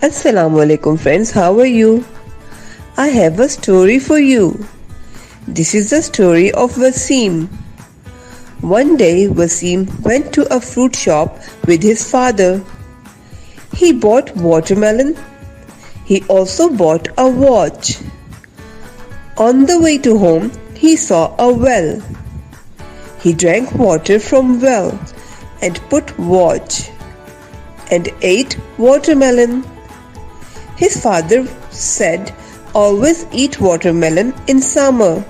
Assalamu alaikum friends, how are you? I have a story for you. This is the story of Wasim. One day Wasim went to a fruit shop with his father. He bought watermelon. He also bought a watch. On the way to home, he saw a well. He drank water from well and put watch and ate watermelon. His father said, always eat watermelon in summer.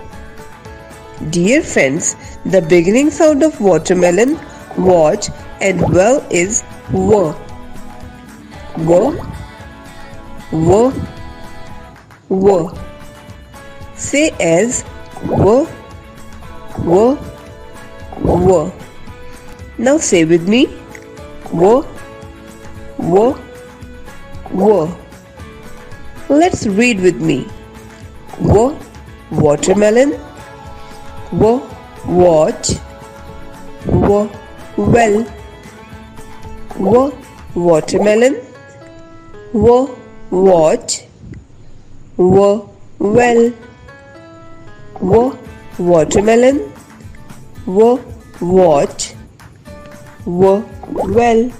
Dear friends, the beginning sound of watermelon, watch and well is w. W, w, w. Say as w, w, w. Now say with me, w, w, w. Let's read with me. W, watermelon. W, watch. W, well. W, watermelon. W, watch. W, well. W, watermelon. W, watch. W, well.